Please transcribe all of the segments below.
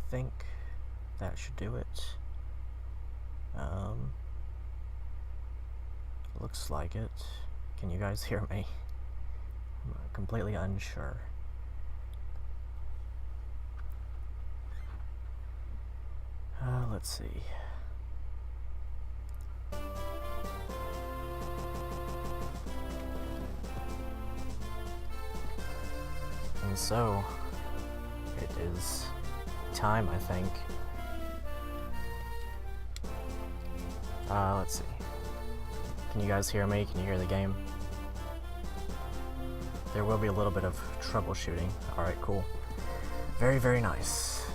think that should do it. Looks like it. Can you guys hear me? I'm completely unsure. Let's see. And so, it is time, I think. Let's see. Can you guys hear me? Can you hear the game? There will be a little bit of troubleshooting. Alright, cool. Very, very nice.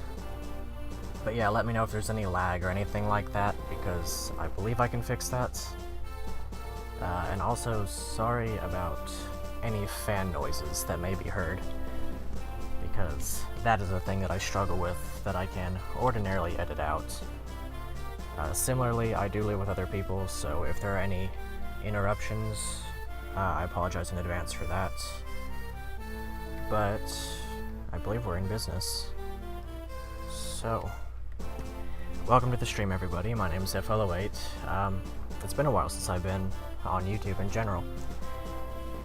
But yeah, let me know if there's any lag or anything like that, because I believe I can fix that. And also, sorry about any fan noises that may be heard, because that is a thing that I struggle with that I can ordinarily edit out. Similarly, I do live with other people, so if there are any interruptions, I apologize in advance for that. But I believe we're in business. So, welcome to the stream, everybody. My name is FE6. It's been a while since I've been on YouTube in general.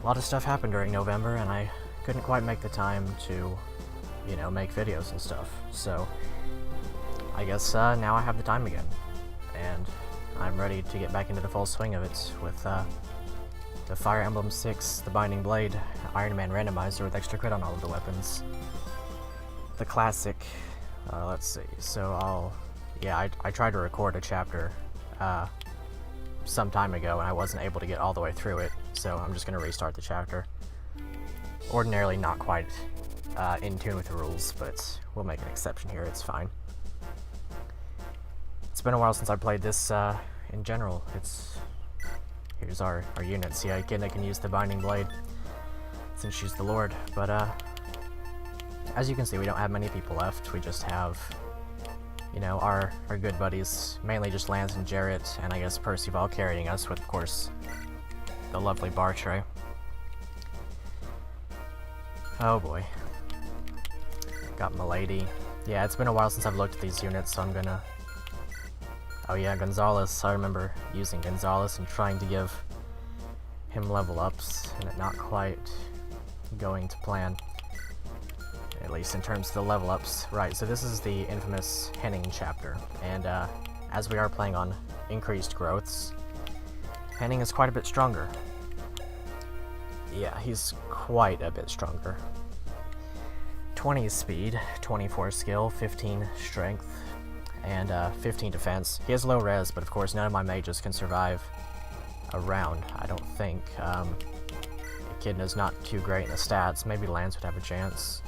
A lot of stuff happened during November, and I couldn't quite make the time to, you know, make videos and stuff. So, I guess now I have the time again, and I'm ready to get back into the full swing of it with the Fire Emblem 6, the Binding Blade, Ironmandomizer with extra crit on all of the weapons. The classic. Let's see. So I tried to record a chapter some time ago, and I wasn't able to get all the way through it, so I'm just going to restart the chapter. Ordinarily not quite in tune with the rules, but we'll make an exception here, it's fine. It's been a while since I played this in general. Here's our unit. See, Echidna can use the Binding Blade since she's the Lord, but as you can see, we don't have many people left. We just have, you know, our good buddies, mainly just Lance and Jarrett, and I guess Percival carrying us with, of course, the lovely Bartray. Oh boy. Got Milady. Yeah, it's been a while since I've looked at these units, so I'm gonna... Oh yeah, Gonzalez. I remember using Gonzalez and trying to give him level ups, and it not quite going to plan. At least in terms of the level ups. Right, so this is the infamous Henning chapter, and as we are playing on increased growths, Henning is quite a bit stronger. Yeah, he's quite a bit stronger. 20 speed, 24 skill, 15 strength, and 15 defense. He has low res, but of course none of my mages can survive a round, I don't think. Echidna's not too great in the stats. Maybe Lance would have a chance.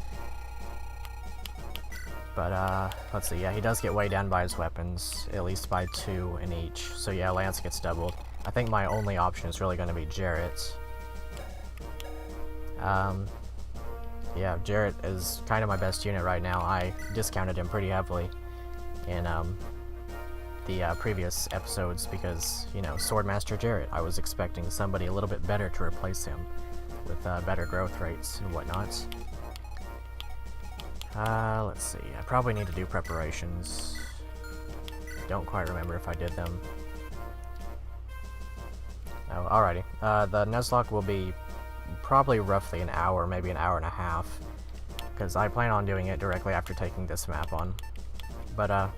But, let's see, yeah, he does get weighed down by his weapons, at least by 2 in each. So yeah, Lance gets doubled. I think my only option is really going to be Jarrett. Yeah, Jarrett is kind of my best unit right now. I discounted him pretty heavily in, the previous episodes because, you know, Swordmaster Jarrett. I was expecting somebody a little bit better to replace him with, better growth rates and whatnot. Let's see, I probably need to do preparations. Don't quite remember if I did them. Oh, alrighty. The Nuzlocke will be probably roughly an hour, maybe an hour and a half, because I plan on doing it directly after taking this map on. But,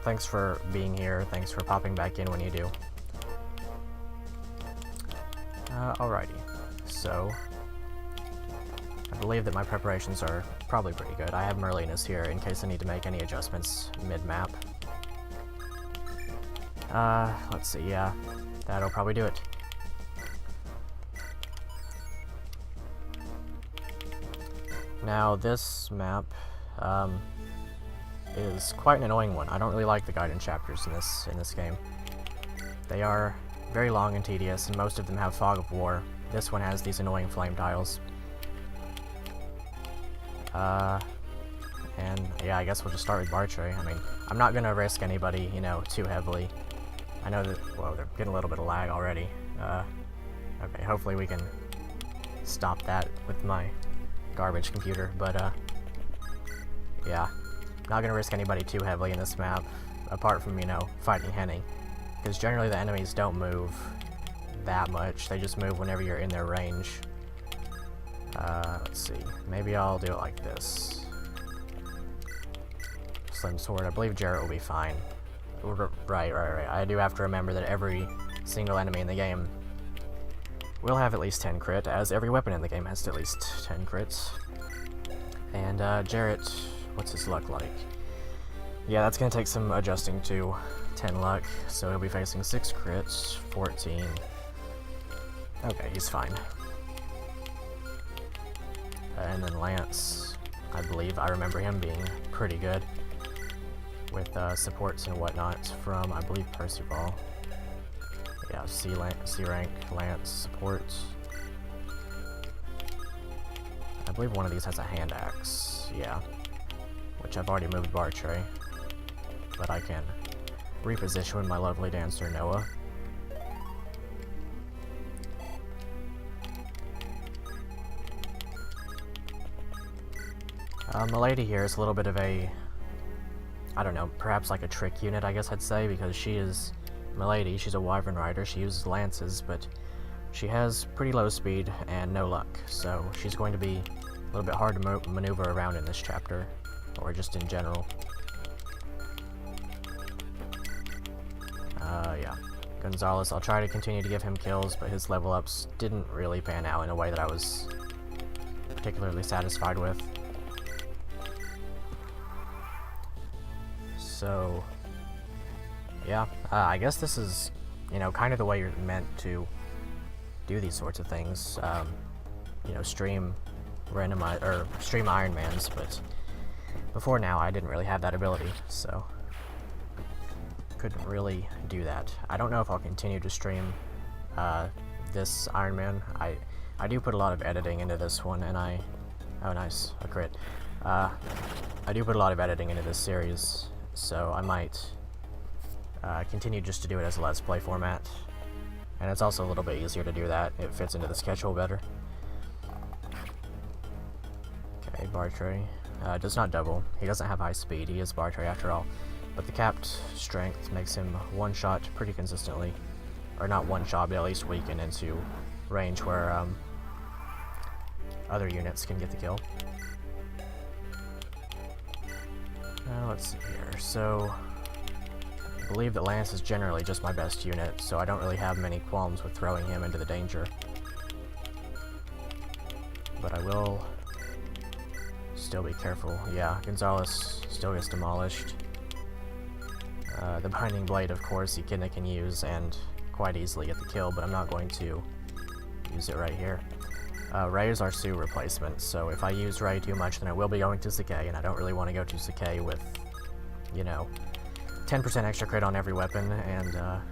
thanks for being here, thanks for popping back in when you do. Alrighty. So, I believe that my preparations are probably pretty good. I have Merlinus here in case I need to make any adjustments mid-map. Let's see, yeah, that'll probably do it. Now, this map, is quite an annoying one. I don't really like the guidance chapters in this game. They are very long and tedious, and most of them have Fog of War. This one has these annoying flame tiles. And yeah, I guess we'll just start with Bartray. I mean, I'm not gonna risk anybody, you know, too heavily. I know that, well, they're getting a little bit of lag already. Okay, hopefully we can stop that with my garbage computer, but, yeah. Not gonna risk anybody too heavily in this map, apart from, you know, fighting Henning. Because generally the enemies don't move that much, they just move whenever you're in their range. Let's see, maybe I'll do it like this. Slim Sword, I believe Jarrett will be fine. Right. I do have to remember that every single enemy in the game will have at least 10 crit, as every weapon in the game has at least 10 crits. And Jarrett, what's his luck like? Yeah, that's gonna take some adjusting to 10 luck, so he'll be facing 6 crits, 14. Okay, he's fine. And then Lance, I believe I remember him being pretty good with supports and whatnot from, I believe, Percival. Yeah, C rank, Lance, supports. I believe one of these has a hand axe, yeah. Which I've already moved Bartray. But I can reposition with my lovely dancer, Noah. Milady here is a little bit of a, I don't know, perhaps like a trick unit, I guess I'd say, because she is Milady, she's a Wyvern Rider, she uses lances, but she has pretty low speed and no luck, so she's going to be a little bit hard to maneuver around in this chapter, or just in general. Yeah. Gonzalez, I'll try to continue to give him kills, but his level ups didn't really pan out in a way that I was particularly satisfied with. So, yeah, I guess this is, you know, kind of the way you're meant to do these sorts of things. You know, stream stream Ironmans, but before now I didn't really have that ability, so couldn't really do that. I don't know if I'll continue to stream this Ironman. I do put a lot of editing into this one, and oh nice, a crit. I do put a lot of editing into this series, so I might continue just to do it as a Let's Play format. And it's also a little bit easier to do that. It fits into the schedule better. Okay, Bartray. Does not double. He doesn't have high speed. He is Bartray after all. But the capped strength makes him one-shot pretty consistently. Or not one-shot, but at least weaken into range where other units can get the kill. Let's see here. So, I believe that Lance is generally just my best unit, so I don't really have many qualms with throwing him into the danger. But I will still be careful. Yeah, Gonzalez still gets demolished. The Binding Blade, of course, Echidna can use and quite easily get the kill, but I'm not going to use it right here. Ray is our Sue replacement, so if I use Ray too much, then I will be going to Sakai, and I don't really want to go to Sakai with, you know, 10% extra crit on every weapon, and,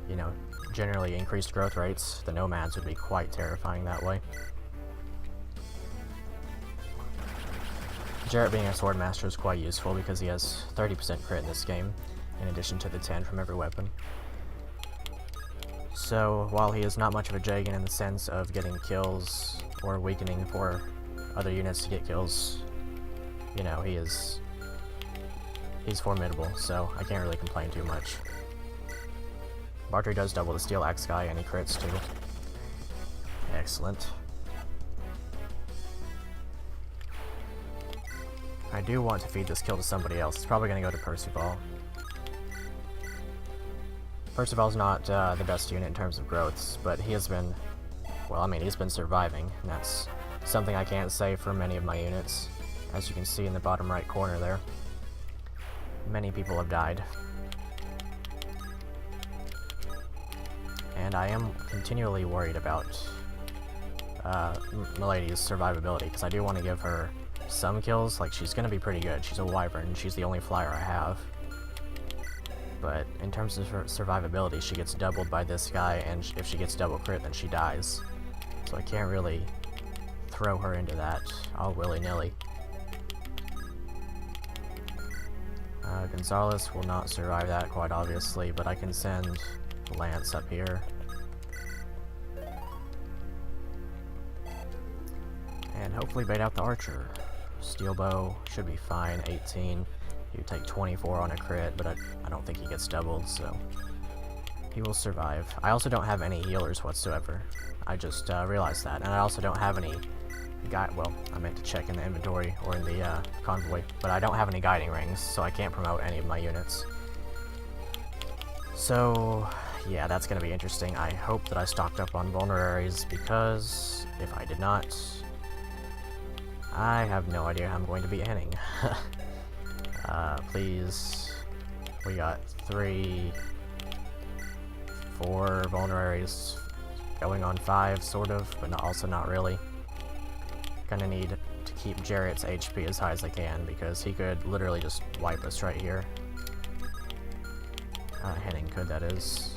you know, generally increased growth rates. The Nomads would be quite terrifying that way. Jarrett being a Swordmaster is quite useful because he has 30% crit in this game, in addition to the 10 from every weapon. So, while he is not much of a Jagan in the sense of getting kills or weakening for other units to get kills, you know, he's formidable, so I can't really complain too much. Bartray does double the Steel Axe guy, and he crits too. Excellent. I do want to feed this kill to somebody else. It's probably going to go to Percival. Percival's not the best unit in terms of growths, but he has been, well, I mean, he's been surviving, and that's something I can't say for many of my units. As you can see in the bottom right corner there, many people have died. And I am continually worried about Milady's survivability, because I do want to give her some kills. Like, she's going to be pretty good. She's a Wyvern, she's the only flyer I have. But in terms of her survivability, she gets doubled by this guy, and if she gets double crit, then she dies. So I can't really throw her into that all willy-nilly. Gonzalez will not survive that, quite obviously, but I can send Lance up here. And hopefully bait out the archer. Steel bow should be fine, 18. He would take 24 on a crit, but I don't think he gets doubled, so he will survive. I also don't have any healers whatsoever. I just realized that, and I also don't have any well, I meant to check in the inventory or in the convoy, but I don't have any guiding rings, so I can't promote any of my units. So yeah, that's gonna be interesting. I hope that I stocked up on vulneraries, because if I did not, I have no idea how I'm going to beat Henning. Please. We got 3, 4 vulneraries, going on 5, sort of, but also not really. Gonna need to keep Jarrett's HP as high as I can, because he could literally just wipe us right here. Henning could, that is.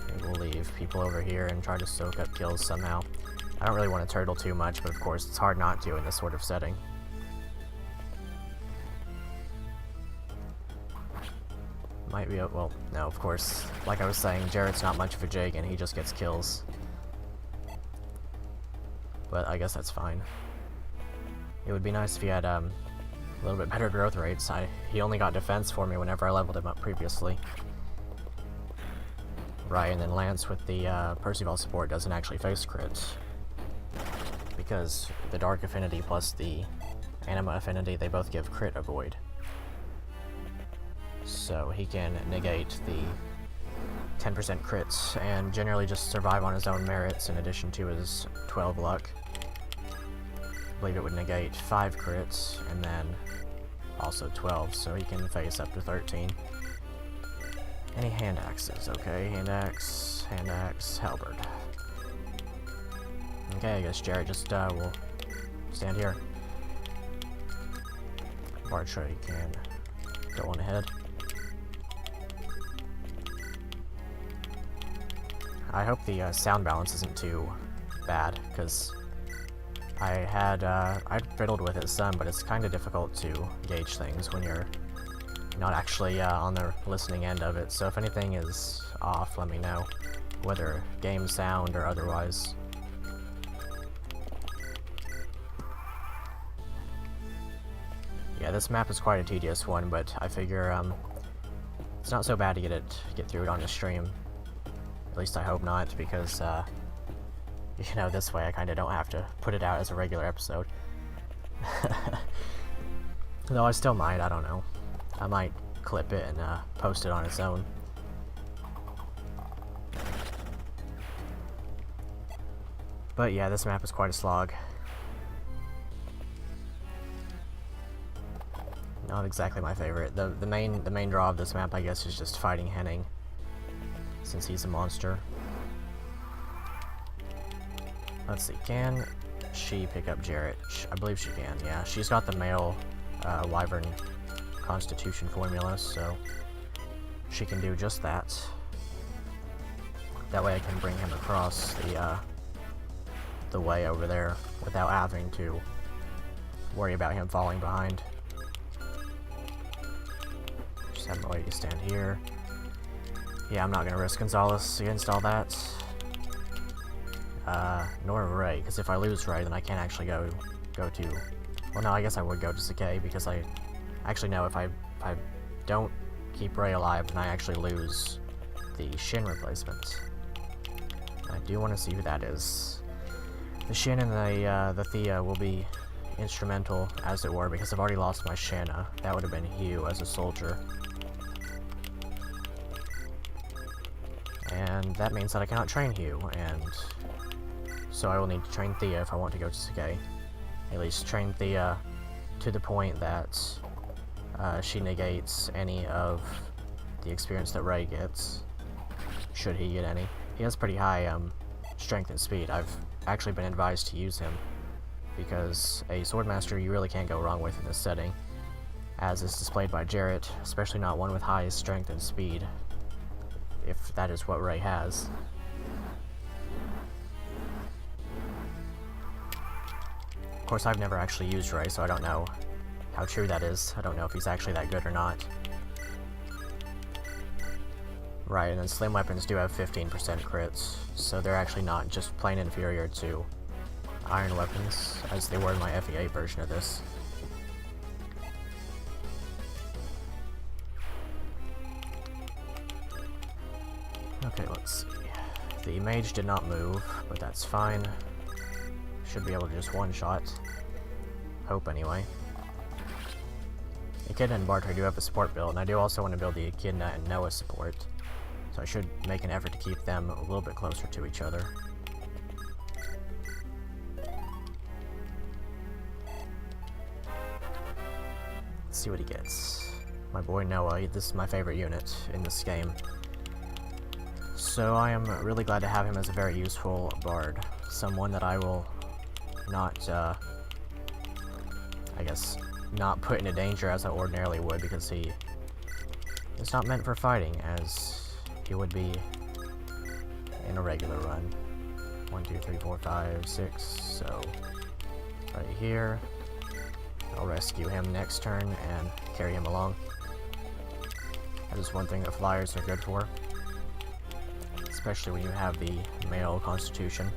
Maybe we'll leave people over here and try to soak up kills somehow. I don't really want to turtle too much, but of course it's hard not to in this sort of setting. Might be, well, no, of course. Like I was saying, Jarrett's not much of a jig and he just gets kills. But I guess that's fine. It would be nice if he had a little bit better growth rates. He only got defense for me whenever I leveled him up previously. Right, and then Lance with the Percival support doesn't actually face crit, because the Dark Affinity plus the Anima Affinity, they both give crit avoid. So he can negate the 10% crits and generally just survive on his own merits in addition to his 12 luck. I believe it would negate 5 crits and then also 12, so he can face up to 13. Any hand axes? Okay, hand axe, halberd. Okay, I guess Jarrett just will stand here. Bartra can go on ahead. I hope the sound balance isn't too bad, because I'd fiddled with it some, but it's kind of difficult to gauge things when you're not actually on the listening end of it. So if anything is off, let me know, whether game sound or otherwise. Yeah, this map is quite a tedious one, but I figure it's not so bad to get through it on the stream. At least I hope not, because you know, this way I kind of don't have to put it out as a regular episode. Though I still might, I don't know. I might clip it and post it on its own. But yeah, this map is quite a slog. Not exactly my favorite. The main draw of this map, I guess, is just fighting Henning, since he's a monster. Let's see, can she pick up Jarrett? I believe she can, yeah. She's got the male Wyvern Constitution formula, so she can do just that. That way I can bring him across the way over there without having to worry about him falling behind. Just have my lady stand here. Yeah, I'm not gonna risk Gonzalez against all that. Nor Ray, because if I lose Ray, then I can't actually go to... Well, no, I guess I would go to Sakei, because I... Actually, no, if I don't keep Ray alive, then I actually lose the Shin replacement. I do want to see who that is. The Shin and the Thea will be instrumental, as it were, because I've already lost my Shanna. That would have been Hugh as a soldier. And that means that I cannot train Hugh, and so I will need to train Thea if I want to go to Sakei. At least train Thea to the point that she negates any of the experience that Ray gets, should he get any. He has pretty high strength and speed. I've actually been advised to use him, because a Swordmaster you really can't go wrong with in this setting, as is displayed by Jarrett, especially not one with high strength and speed, if that is what Ray has. Of course, I've never actually used Ray, so I don't know how true that is. I don't know if he's actually that good or not. Right, and then slim weapons do have 15% crits, so they're actually not just plain inferior to iron weapons, as they were in my FE8 version of this. Okay, let's see. The mage did not move, but that's fine. Should be able to just one-shot. Hope, anyway. Echidna and Bartre do have a support build, and I do also want to build the Echidna and Noah support. So I should make an effort to keep them a little bit closer to each other. Let's see what he gets. My boy Noah, this is my favorite unit in this game. So I am really glad to have him as a very useful bard. Someone that I will not, I guess, not put into danger as I ordinarily would, because he is not meant for fighting as he would be in a regular run. 1, 2, 3, 4, 5, 6, so right here. I'll rescue him next turn and carry him along. That is one thing that flyers are good for, especially when you have the male constitution.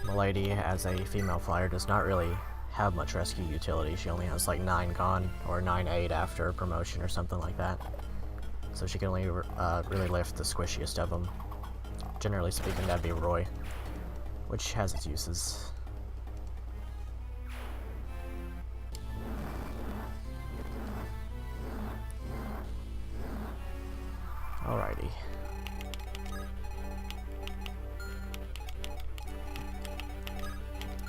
Milady, as a female flyer, does not really have much rescue utility. She only has like 9 con or 9-8 after promotion or something like that. So she can only really lift the squishiest of them. Generally speaking, that'd be Roy, which has its uses. Alrighty.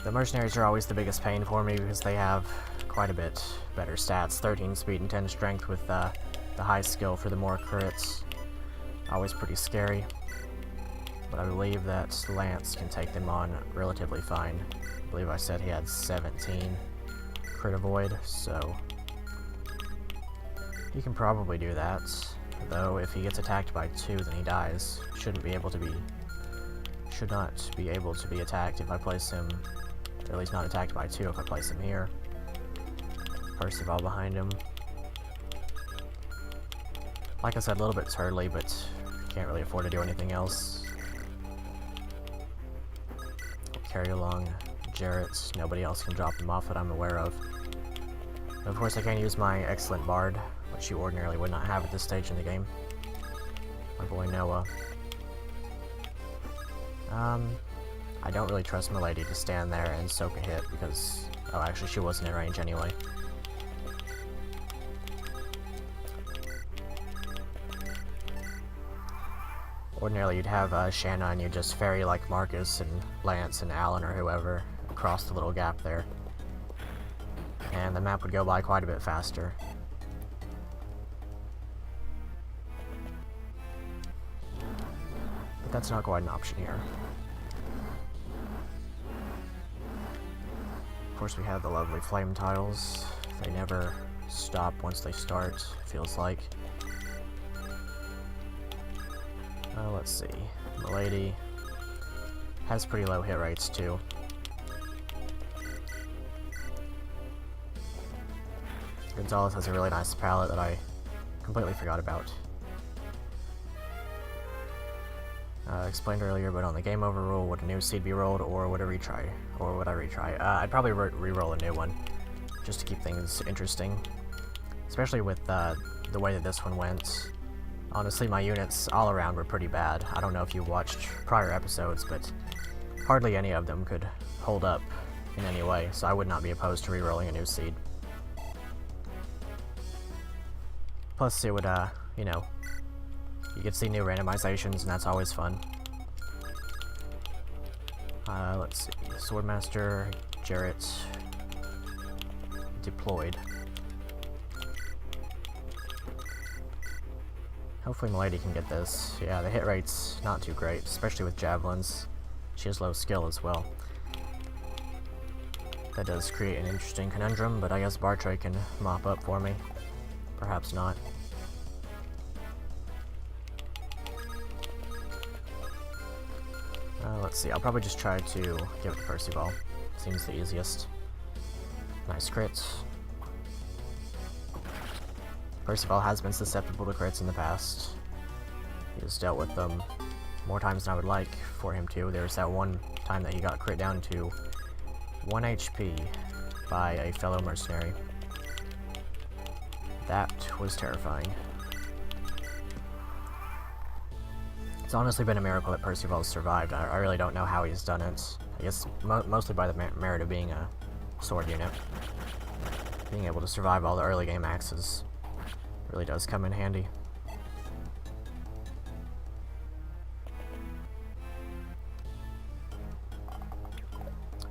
The mercenaries are always the biggest pain for me because they have quite a bit better stats. 13 speed and 10 strength with the high skill for the more crits. Always pretty scary. But I believe that Lance can take them on relatively fine. I believe I said he had 17 crit avoid, so he can probably do that. Though if he gets attacked by 2, then he dies. Should not be able to be attacked if I place him, or at least not attacked by 2 if I place him here. Percival behind him. Like I said, a little bit turtly, but can't really afford to do anything else. Carry along Jarrett. Nobody else can drop him off that I'm aware of. And of course, I can use my excellent bard, which you ordinarily would not have at this stage in the game. My boy Noah. I don't really trust Milady to stand there and soak a hit because... oh, actually, she wasn't in range anyway. Ordinarily, you'd have Shanna and you'd just ferry like Marcus and Lance and Alan or whoever across the little gap there. And the map would go by quite a bit faster. But that's not quite an option here. Of course, we have the lovely flame tiles. They never stop once they start, feels like. Let's see. Milady has pretty low hit rates too. Gonzalez has a really nice palette that I completely forgot about. Explained earlier, but on the game over rule, would a new seed be rolled, or would I retry? I'd probably re-roll a new one, just to keep things interesting. Especially with the way that this one went. Honestly, my units all around were pretty bad. I don't know if you watched prior episodes, but hardly any of them could hold up in any way, so I would not be opposed to re-rolling a new seed. Plus, it would, you know, you could see new randomizations, and that's always fun. Let's see. Swordmaster, Jarrett, deployed. Hopefully Milady can get this. Yeah, the hit rate's not too great, especially with javelins. She has low skill as well. That does create an interesting conundrum, but I guess Bartre can mop up for me. Perhaps not. Let's see, I'll probably just try to give it to Percival. Seems the easiest. Nice crits. Percival has been susceptible to crits in the past. He has dealt with them more times than I would like for him to. There's that one time that he got crit down to 1 HP by a fellow mercenary. That was terrifying. It's honestly been a miracle that Percival's survived. I really don't know how he's done it. I guess mostly by the merit of being a sword unit. Being able to survive all the early game axes really does come in handy.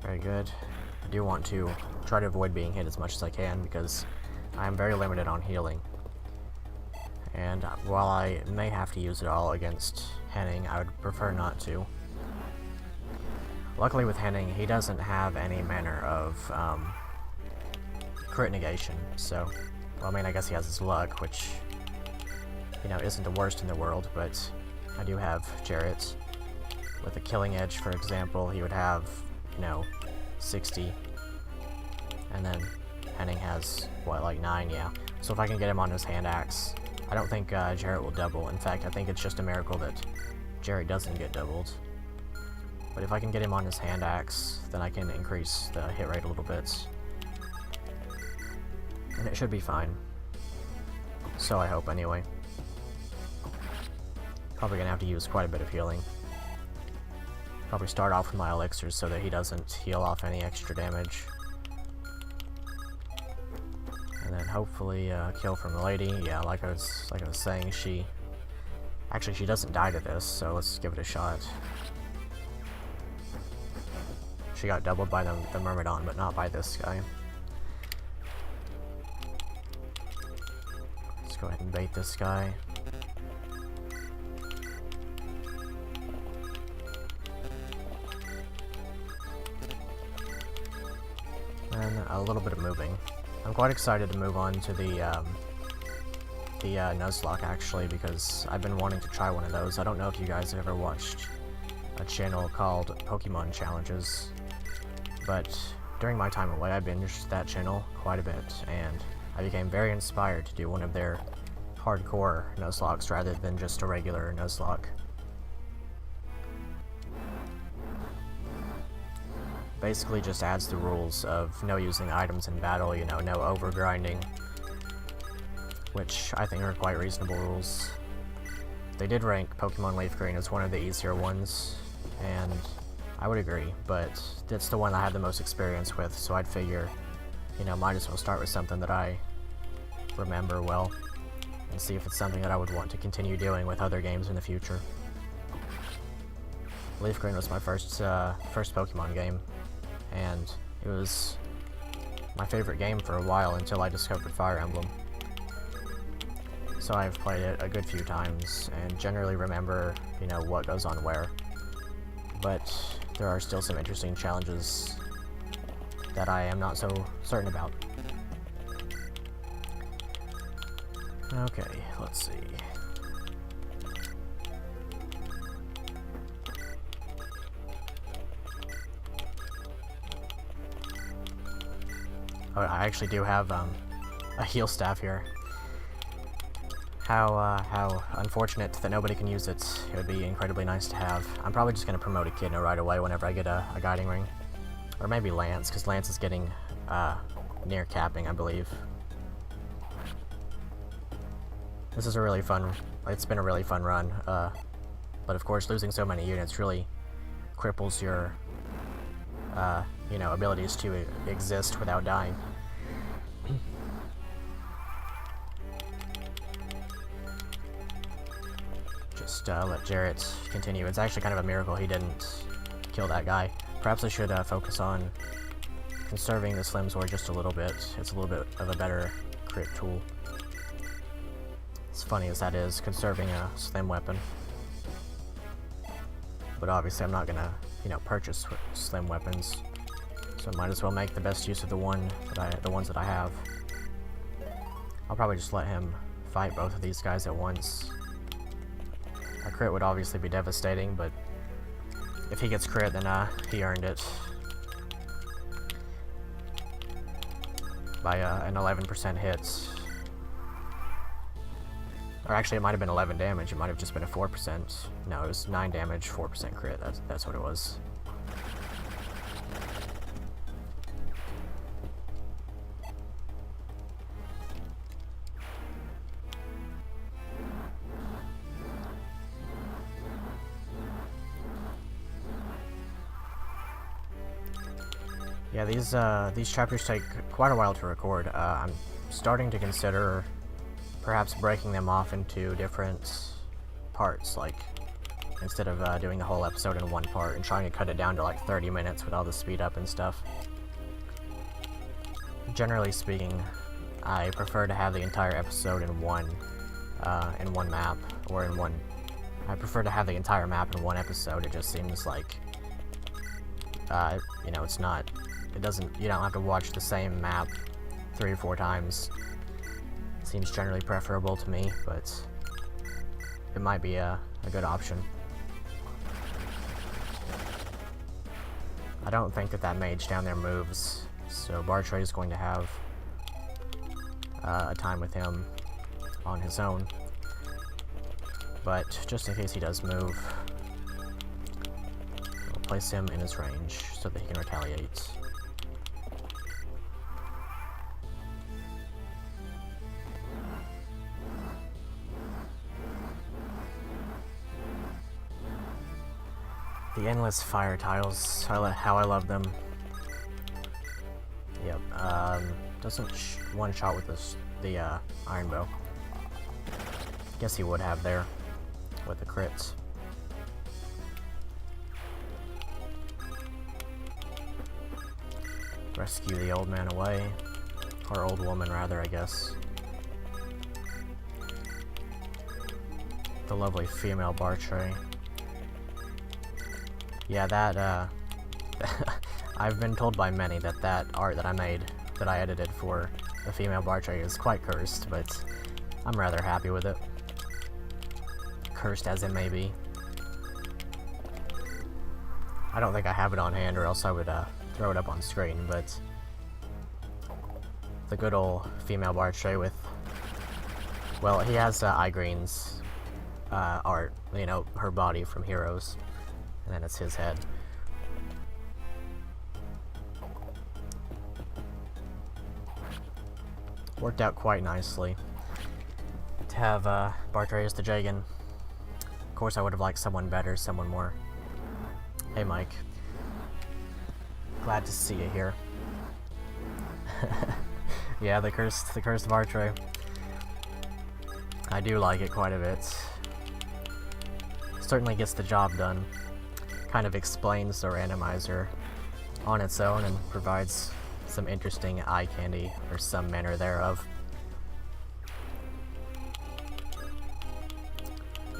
Very good. I do want to try to avoid being hit as much as I can because I am very limited on healing. And while I may have to use it all against Henning, I would prefer not to. Luckily with Henning, he doesn't have any manner of crit negation, so, well, I mean, I guess he has his luck, which, you know, isn't the worst in the world, but I do have Jarrett. With a killing edge, for example, he would have, you know, 60, and then Henning has, what, like 9, yeah. So if I can get him on his hand axe, I don't think Jarrett will double. In fact, I think it's just a miracle that Jarrett doesn't get doubled. But if I can get him on his hand axe, then I can increase the hit rate a little bit. And it should be fine. So I hope, anyway. Probably gonna have to use quite a bit of healing. Probably start off with my elixirs so that he doesn't heal off any extra damage. And then hopefully kill from the lady. Yeah, like I was saying, she doesn't die to this, so let's give it a shot. She got doubled by the Myrmidon, but not by this guy. Let's go ahead and bait this guy. And a little bit of moving. I'm quite excited to move on to the Nuzlocke, actually, because I've been wanting to try one of those. I don't know if you guys have ever watched a channel called Pokemon Challenges, but during my time away, I binged that channel quite a bit, and I became very inspired to do one of their hardcore Nuzlocks rather than just a regular Nuzlocke. Basically just adds the rules of no using items in battle, you know, no overgrinding, which I think are quite reasonable rules. They did rank Pokemon Leaf Green as one of the easier ones, and I would agree, but it's the one I had the most experience with, so I'd figure, you know, might as well start with something that I remember well, and see if it's something that I would want to continue doing with other games in the future. Leaf Green was my first Pokemon game, and it was my favorite game for a while until I discovered Fire Emblem. So I've played it a good few times, and generally remember, you know, what goes on where. But there are still some interesting challenges that I am not so certain about. Okay, let's see. Oh, I actually do have a heal staff here. How unfortunate that nobody can use it. It would be incredibly nice to have. I'm probably just going to promote Echidna right away whenever I get a guiding ring. Or maybe Lance, because Lance is getting near capping, I believe. This is a really fun, it's been a really fun run, but of course losing so many units really cripples your, you know, abilities to exist without dying. Just let Jarrett continue. It's actually kind of a miracle he didn't kill that guy. Perhaps I should focus on conserving the Slim Sword just a little bit. It's a little bit of a better crit tool. As funny as that is, conserving a slim weapon. But obviously I'm not gonna, you know, purchase slim weapons. So I might as well make the best use of the ones that I have. I'll probably just let him fight both of these guys at once. A crit would obviously be devastating, but if he gets crit, then he earned it. By an 11% hit. Or actually, it might have been 11 damage. It might have just been a 4%. No, it was 9 damage, 4% crit. That's what it was. Yeah, these chapters take quite a while to record. I'm starting to consider perhaps breaking them off into different parts, like instead of doing the whole episode in one part and trying to cut it down to like 30 minutes with all the speed up and stuff. Generally speaking, I prefer to have the entire episode in one map, or in one... I prefer to have the entire map in one episode. It just seems like, you know, you don't have to watch the same map 3 or 4 times. It seems generally preferable to me, but it might be a good option. I don't think that mage down there moves, so Bartray is going to have a time with him on his own. But just in case he does move, we'll place him in his range so that he can retaliate. The endless fire tiles, how I love them. Yep, doesn't one shot with the iron bow. Guess he would have there with the crits. Rescue the old man away, or old woman rather, I guess. The lovely female Bartray. Yeah, that, I've been told by many that art that I made, that I edited for the female Bartray is quite cursed, but I'm rather happy with it. Cursed as it may be. I don't think I have it on hand, or else I would, throw it up on screen, but the good old female Bartray with, well, he has, Igreen's, art, you know, her body from Heroes. And then it's his head. Worked out quite nicely to have Bartray as the Jagan. Of course, I would have liked someone better, someone more. Hey, Mike. Glad to see you here. Yeah, the cursed Bartray. I do like it quite a bit. Certainly gets the job done. Kind of explains the randomizer on its own and provides some interesting eye candy, or some manner thereof.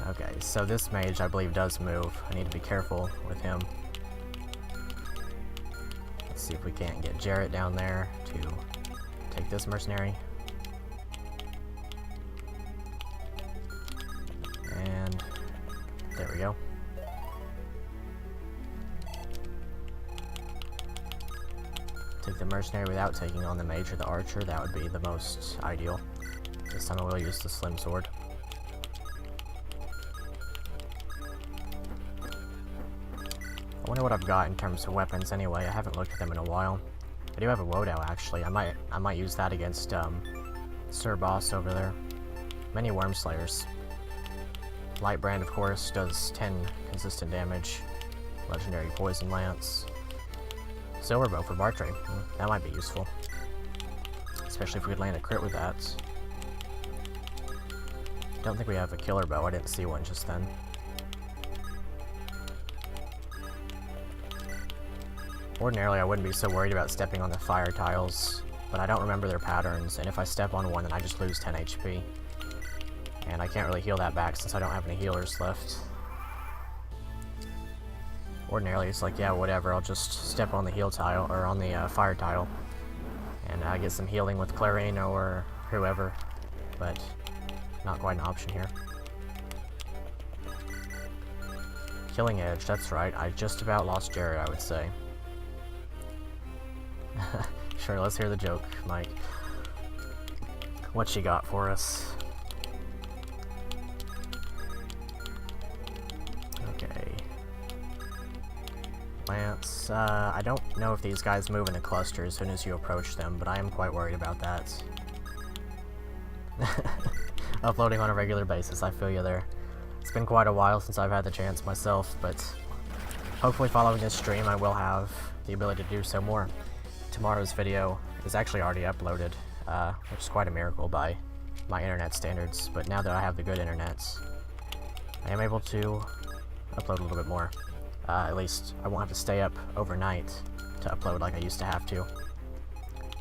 Okay, so this mage I believe does move. I need to be careful with him. Let's see if we can't get Jarrett down there to take this mercenary. And there we go. Take the mercenary without taking on the mage or the archer. That would be the most ideal. This time I will use the slim sword. I wonder what I've got in terms of weapons anyway. I haven't looked at them in a while. I do have a Wodow actually. I might use that against Sir Boss over there. Many Worm Slayers. Lightbrand, of course, does 10 consistent damage. Legendary Poison Lance. Silver Bow for Bartray. That might be useful. Especially if we could land a crit with that. Don't think we have a killer bow. I didn't see one just then. Ordinarily, I wouldn't be so worried about stepping on the fire tiles, but I don't remember their patterns, and if I step on one, then I just lose 10 HP. And I can't really heal that back since I don't have any healers left. Ordinarily, it's like, yeah, whatever, I'll just step on the heal tile, or on the fire tile, and I get some healing with Clarine or whoever, but not quite an option here. Killing Edge, that's right, I just about lost Jared, I would say. Sure, let's hear the joke, Mike. What she got for us? Okay. Lance, I don't know if these guys move in a cluster as soon as you approach them, but I am quite worried about that. Uploading on a regular basis, I feel you there. It's been quite a while since I've had the chance myself, but hopefully following this stream I will have the ability to do so more. Tomorrow's video is actually already uploaded, which is quite a miracle by my internet standards, but now that I have the good internet, I am able to upload a little bit more. At least I won't have to stay up overnight to upload like I used to have to.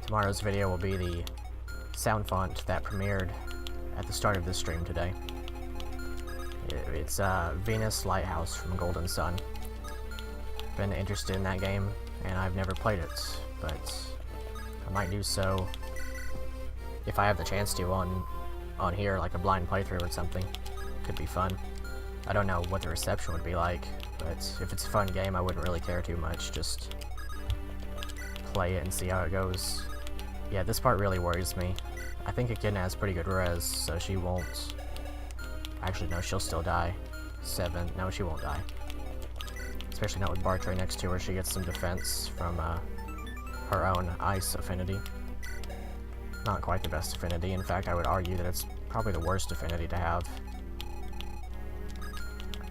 Tomorrow's video will be the sound font that premiered at the start of this stream today. It's Venus Lighthouse from Golden Sun. Been interested in that game, and I've never played it, but I might do so if I have the chance to on here, like a blind playthrough or something. Could be fun. I don't know what the reception would be like, but if it's a fun game, I wouldn't really care too much. Just play it and see how it goes. Yeah, this part really worries me. I think Echidna has pretty good res, so she won't... Actually, no, she'll still die. 7. No, she won't die. Especially not with Bartray next to her. She gets some defense from her own ice affinity. Not quite the best affinity. In fact, I would argue that it's probably the worst affinity to have.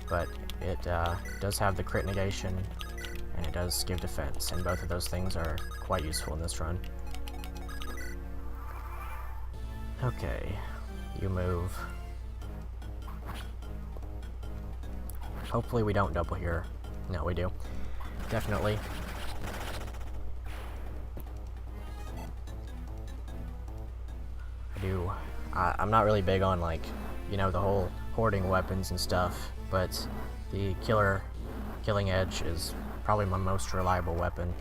But it does have the crit negation, and it does give defense, and both of those things are quite useful in this run. Okay, you move. Hopefully we don't double here. No, we do. Definitely. I'm not really big on, like, you know, the whole hoarding weapons and stuff, but the killing edge is probably my most reliable weapon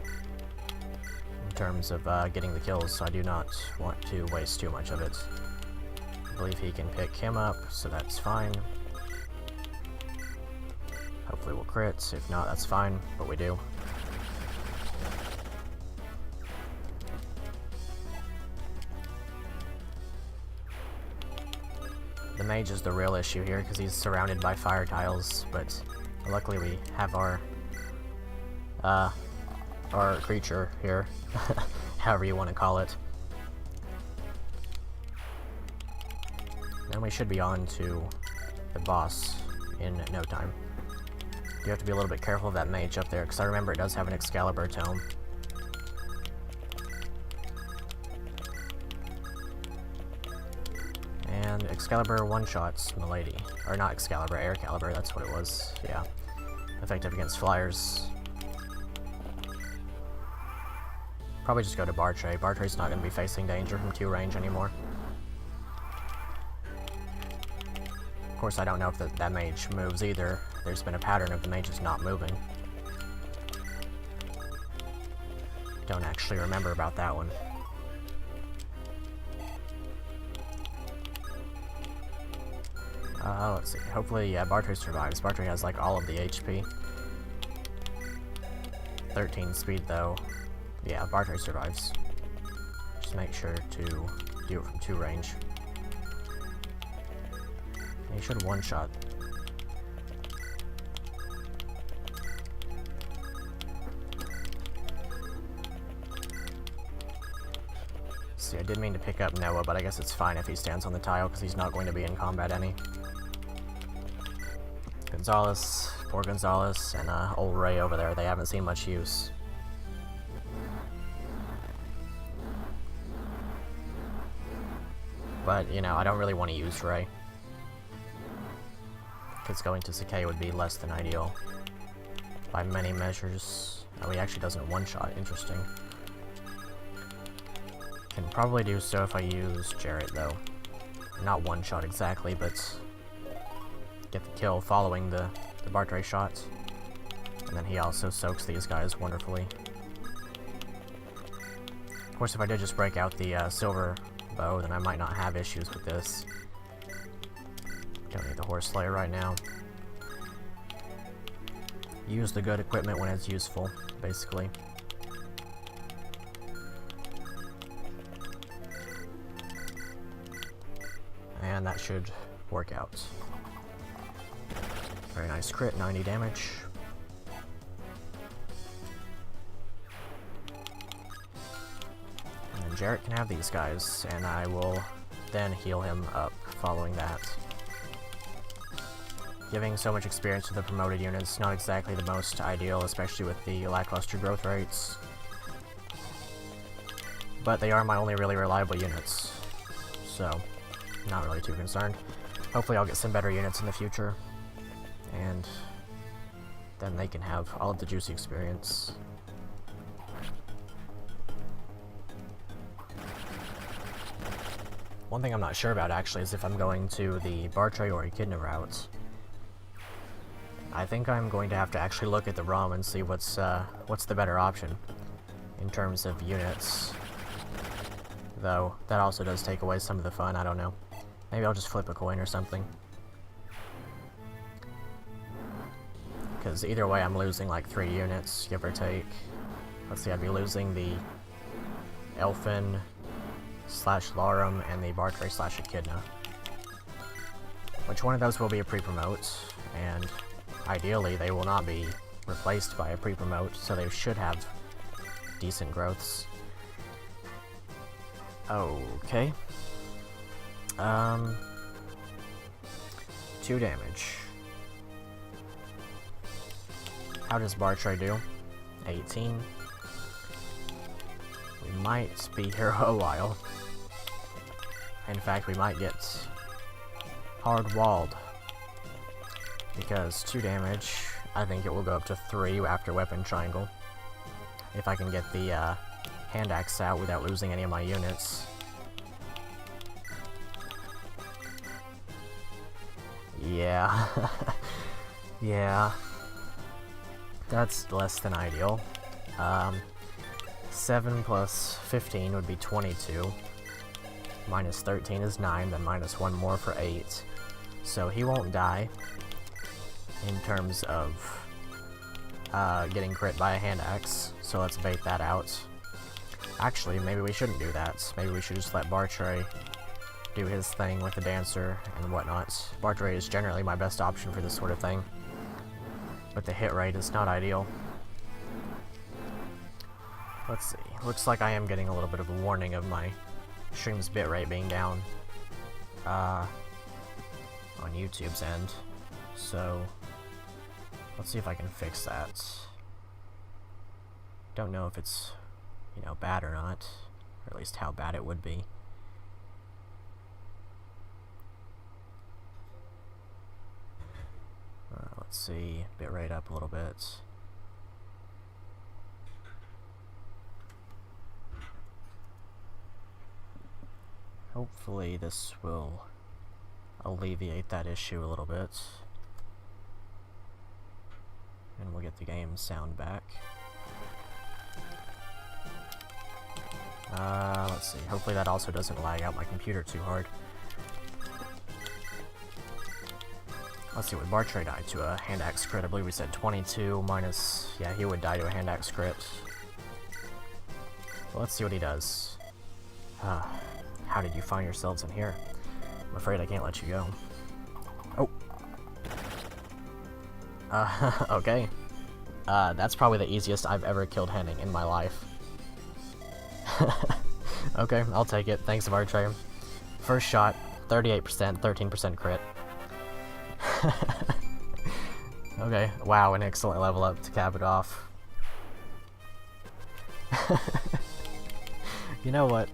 in terms of getting the kills, so I do not want to waste too much of it. I believe he can pick him up, so that's fine. Hopefully we'll crit. If not, that's fine, but we do. The mage is the real issue here, because he's surrounded by fire tiles, but luckily we have our creature here, however you want to call it. Then we should be on to the boss in no time. You have to be a little bit careful of that mage up there, because I remember it does have an Excalibur tome. And Excalibur one-shots Milady. Or not Excalibur, Air Caliber, that's what it was. Yeah. Effective against flyers. Probably just go to Bartray. Bartray's not going to be facing danger from 2 range anymore. Of course, I don't know if that mage moves either. There's been a pattern of the mages not moving. Don't actually remember about that one. Let's see. Hopefully, yeah, Bartray survives. Bartray has, like, all of the HP. 13 speed, though. Yeah, Bartray survives. Just make sure to do it from 2 range. He should one-shot. See, I did mean to pick up Noah, but I guess it's fine if he stands on the tile, because he's not going to be in combat any. Gonzalez, poor Gonzalez, and old Ray over there, they haven't seen much use. But, you know, I don't really want to use Ray. Because going to Sakei would be less than ideal. By many measures. Oh, he actually doesn't one-shot, interesting. Can probably do so if I use Jarrett, though. Not one-shot exactly, but get the kill following the Bartray shot. And then he also soaks these guys wonderfully. Of course, if I did just break out the silver bow, then I might not have issues with this. Don't need the Horse Slayer right now. Use the good equipment when it's useful, basically. And that should work out. Very nice crit, 90 damage. And then Jarrett can have these guys, and I will then heal him up following that. Giving so much experience to the promoted units, not exactly the most ideal, especially with the lackluster growth rates. but they are my only really reliable units, so not really too concerned. Hopefully I'll get some better units in the future, and then they can have all of the juicy experience. One thing I'm not sure about actually is if I'm going to the Bartray or Echidna route. I think I'm going to have to actually look at the ROM and see what's the better option in terms of units. Though, that also does take away some of the fun, I don't know. Maybe I'll just flip a coin or something. Because either way I'm losing like 3 units, give or take. Let's see, I'd be losing the Elfin / Larum and the Bartray / Echidna. Which one of those will be a pre-promote, and ideally they will not be replaced by a pre-promote, so they should have decent growths. Okay. 2 damage. How does Bartray do? 18. We might be here a while. In fact, we might get hard-walled. Because 2 damage, I think it will go up to 3 after Weapon Triangle. If I can get the hand axe out without losing any of my units. Yeah. Yeah. That's less than ideal. 7 plus 15 would be 22. Minus 13 is 9, then minus 1 more for 8. So he won't die in terms of getting crit by a hand axe. So let's bait that out. Actually, maybe we shouldn't do that. Maybe we should just let Bartray do his thing with the dancer and whatnot. Bartray is generally my best option for this sort of thing, but the hit rate is not ideal. Let's see. Looks like I am getting a little bit of a warning of my stream's bitrate being down on YouTube's end. So let's see if I can fix that. Don't know if it's, you know, bad or not, or at least how bad it would be. Let's see, bitrate up a little bit. Hopefully this will alleviate that issue a little bit. And we'll get the game sound back. Let's see, hopefully that also doesn't lag out my computer too hard. Let's see, would Bartray die to a hand axe crit? I believe we said 22 minus... yeah, he would die to a hand axe crit. Well, let's see what he does. How did you find yourselves in here? I'm afraid I can't let you go. Oh. Okay. That's probably the easiest I've ever killed Henning in my life. Okay, I'll take it. Thanks, Bartray. First shot, 38%, 13% crit. Okay, wow, an excellent level up to cap it off. You know what?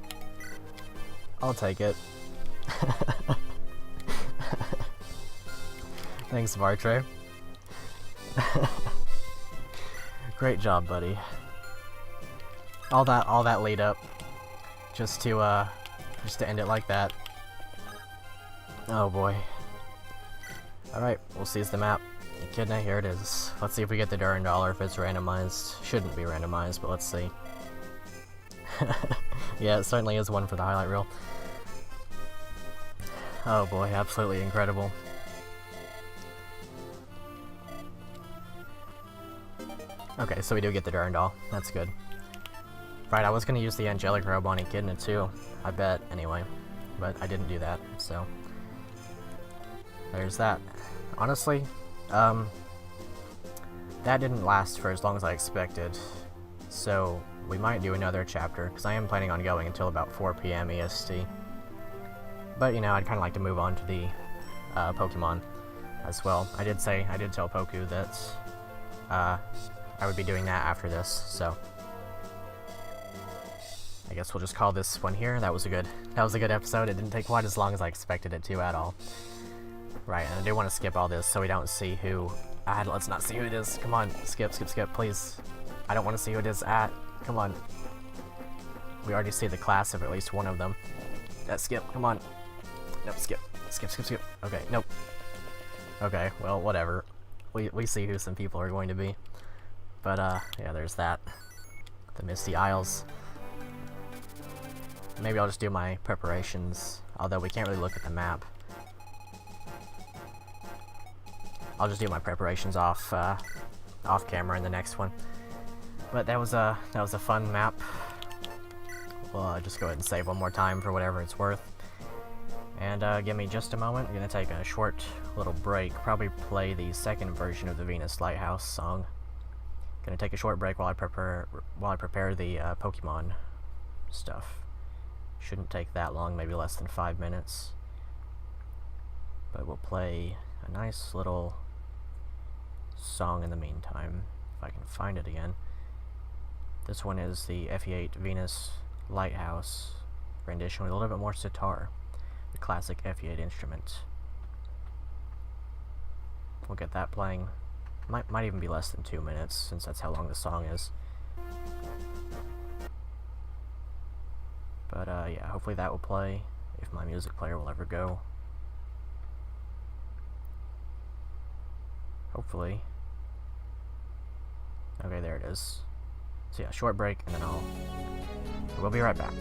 I'll take it. Thanks, Bartray. Great job, buddy. All that lead up, just to end it like that. Oh boy. Alright, we'll seize the map. Echidna, here it is. Let's see if we get the Durandal or if it's randomized. Shouldn't be randomized, but let's see. Yeah, it certainly is one for the highlight reel. Oh boy, absolutely incredible. Okay, so we do get the Durandal. That's good. Right, I was gonna use the Angelic Robe on Echidna too, I bet, anyway. But I didn't do that, so... there's that. Honestly, that didn't last for as long as I expected. So, we might do another chapter, because I am planning on going until about 4 PM EST. But, you know, I'd kind of like to move on to the Pokemon as well. I did tell Poku that I would be doing that after this, so... I guess we'll just call this one here. That was a good episode. It didn't take quite as long as I expected it to at all. Right, and I do want to skip all this so we don't see who... let's not see who it is. Come on, skip, please. I don't want to see who it is at. Come on. We already see the class of at least one of them. Skip, come on. Nope, skip. Okay, nope. Okay, well, whatever. We see who some people are going to be. But, yeah, there's that. The Misty Isles. Maybe I'll just do my preparations, although we can't really look at the map. I'll just do my preparations off camera in the next one. But that was a fun map. We'll just go ahead and save one more time for whatever it's worth. And give me just a moment. I'm gonna take a short little break. Probably play the second version of the Venus Lighthouse song. Gonna take a short break while I prepare the Pokemon stuff. Shouldn't take that long, maybe less than 5 minutes. But we'll play a nice little song in the meantime, if I can find it again. This one is the FE8 Venus Lighthouse rendition with a little bit more sitar, the classic FE8 instrument. We'll get that playing. Might even be less than 2 minutes, since that's how long the song is. But yeah, hopefully that will play, if my music player will ever go. Hopefully. Okay, there it is. So yeah, short break, and then we'll be right back.